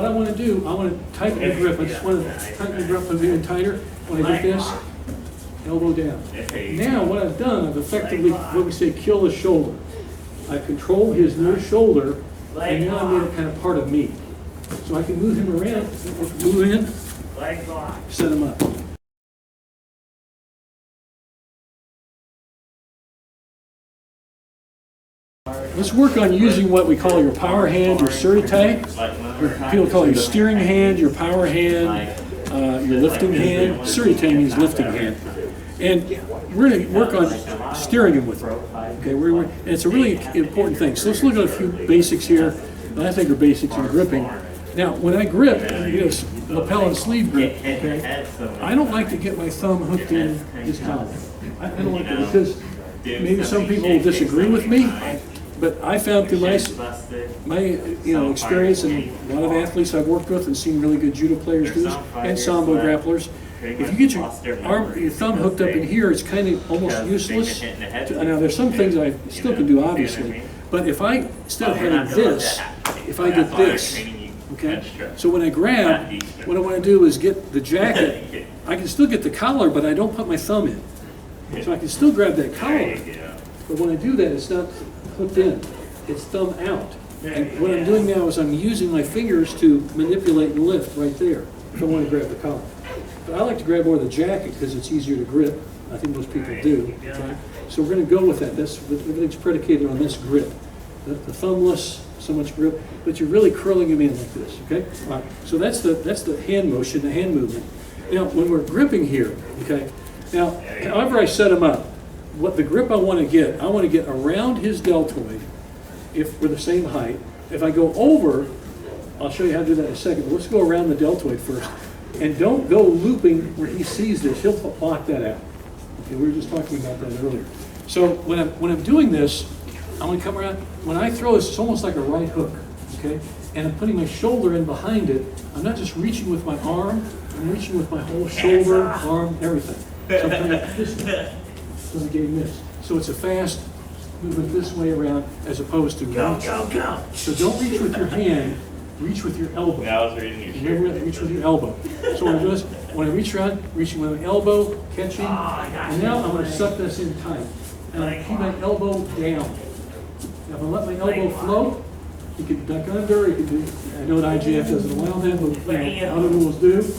What I want to do, I want to tighten the grip. I just want to tighten the grip even tighter. When I get this, elbow down. Now what I've done, I've effectively, what we say, kill the shoulder. I control his near shoulder, and now I made it kind of part of me. So I can move him around, move in, set him up. Let's work on using what we call your power hand, your surite. People call it your steering hand, your power hand, your lifting hand. Surite means lifting hand. And we're going to work on steering him with it. Okay, and it's a really important thing. So let's look at a few basics here that I think are basics in gripping. Now, when I grip, this lapel and sleeve grip, okay, I don't like to get my thumb hooked in this collar. I don't like that because maybe some people will disagree with me. But I found through my experience and a lot of athletes I've worked with and seen really good judo players do this, and sambo grapplers, if you get your thumb hooked up in here, it's kind of almost useless. Now there's some things I still can do, obviously, but if I, instead of having this, if I get this, okay, so when I grab, what I want to do is get the jacket. I can still get the collar, but I don't put my thumb in. So I can still grab that collar, but when I do that, it's not hooked in, it's thumb out. And what I'm doing now is I'm using my fingers to manipulate and lift right there if I want to grab the collar. But I like to grab more of the jacket because it's easier to grip. I think most people do. Okay? So we're going to go with that. Everything's predicated on this grip. The thumbless, so much grip, but you're really curling them in like this. Okay. All right. So that's the hand motion, the hand movement. Now when we're gripping here, okay. Now, however I set them up, what the grip I want to get around his deltoid, if we're the same height. If I go over, I'll show you how to do that in a second, but let's go around the deltoid first. And don't go looping where he sees this, he'll block that out. Okay, we were just talking about that earlier. So when I'm doing this, I'm going to come around, when I throw this, it's almost like a right hook, okay? And I'm putting my shoulder in behind it. I'm not just reaching with my arm, I'm reaching with my whole shoulder, arm, everything. So I'm coming like this. So I gave this. So it's a fast movement this way around as opposed to go. So don't reach with your hand, reach with your elbow. Yeah, I was reading your shirt. Remember, reach with your elbow. So when I do this, when I reach around, reaching with my elbow, catching, and now I'm going to suck this in tight. And I keep my elbow down. Now if I let my elbow float, you can duck under, you can do, I know that IGF doesn't allow that, but other rules do.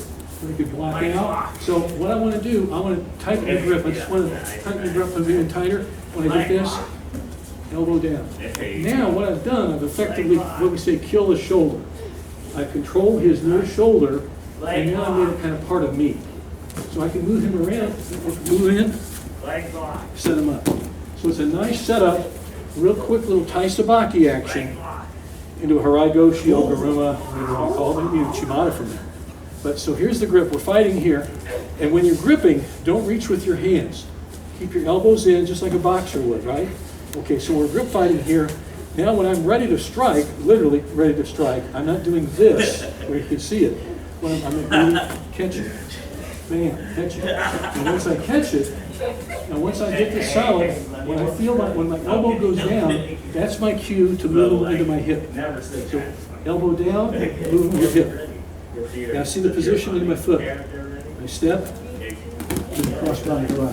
You could block out. So what I want to do, I want to tighten the grip. I just want to tighten the grip even tighter. When I get this, elbow down. Now what I've done, I've effectively, what we say, kill the shoulder. I control his near shoulder, and now I made it kind of part of me. So I can move him around, move in, set him up. So it's a nice setup, real quick little Tai Sabaki action into a Harai Goshi, Oguruma, whatever you want to call it, maybe Chimata from there. But so here's the grip. We're fighting here. And when you're gripping, don't reach with your hands. Keep your elbows in just like a boxer would, right? Okay, so we're grip fighting here. Now when I'm ready to strike, literally ready to strike, I'm not doing this where you can see it. When I'm really catching it. Bam, catch it. And once I catch it, now once I get this solid, when I feel when my elbow goes down, that's my cue to move into my hip. So elbow down, move into your hip. Now see the position in my foot. I step, and cross body Harai.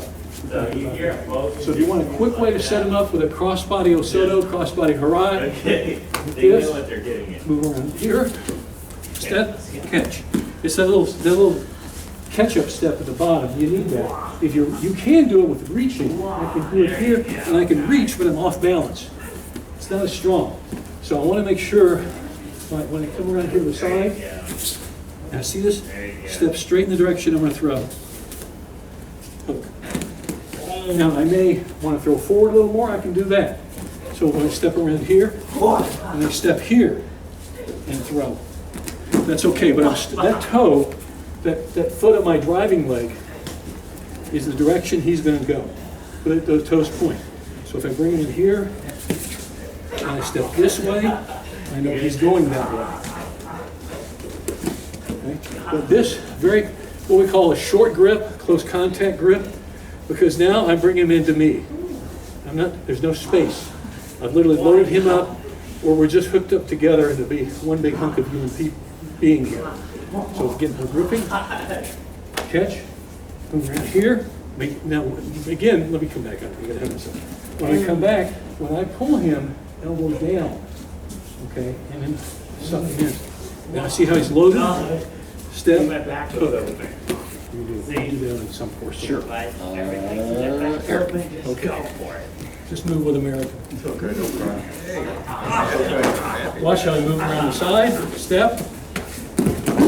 So if you want a quick way to set them up with a cross body Osoto, cross body Harai, this, move around here, step, catch. It's that little catch-up step at the bottom. You need that. If you can do it with reaching. I can do it here, and I can reach, but I'm off balance. It's not as strong. So I want to make sure when I come around here to the side. Now see this? Step straight in the direction I'm going to throw. Hook. Now I may want to throw forward a little more, I can do that. So when I step around here, and I step here, and throw. That's okay, but that toe, that foot of my driving leg is the direction he's going to go. But those toes point. So if I bring him in here, and I step this way, I know he's going that way. But this what we call a short grip, close contact grip, because now I bring him into me. There's no space. I've literally loaded him up, or we're just hooked up together to be one big hunk of human people. being here. So getting her gripping, catch, move around here. Now, again, let me come back up. You gotta have this. When I come back, when I pull him, elbow down, okay, and then suck him in. Now see how he's loaded? Step, hook. You do that in some portion. Sure. Okay. Just move with America. Watch how he moves around the side. Step.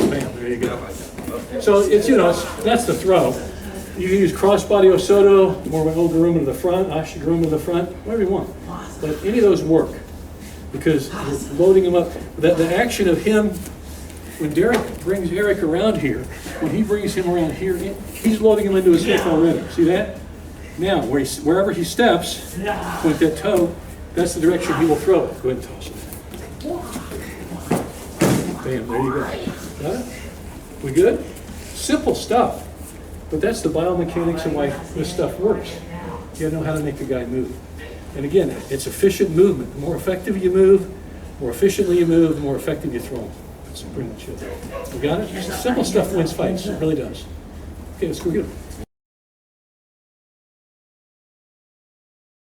Bam. There you go. So it's, you know, that's the throw. You can use crossbody Osoto, more of an Oguruma to the front, Ashiguruma to the front, whatever you want. But any of those work because you're loading him up. The action of him, when Derek brings Eric around here, when he brings him around here, he's loading him into his hip already. See that? Now, wherever he steps, with that toe, that's the direction he will throw it. Go ahead and toss it. Bam, there you go. Got it? We good? Simple stuff. But that's the biomechanics and why this stuff works. You gotta know how to make the guy move. And again, it's efficient movement. The more effective you move, more efficiently you move, the more effective you throw. That's pretty much it. You got it? Simple stuff wins fights. It really does. Okay, let's go get him.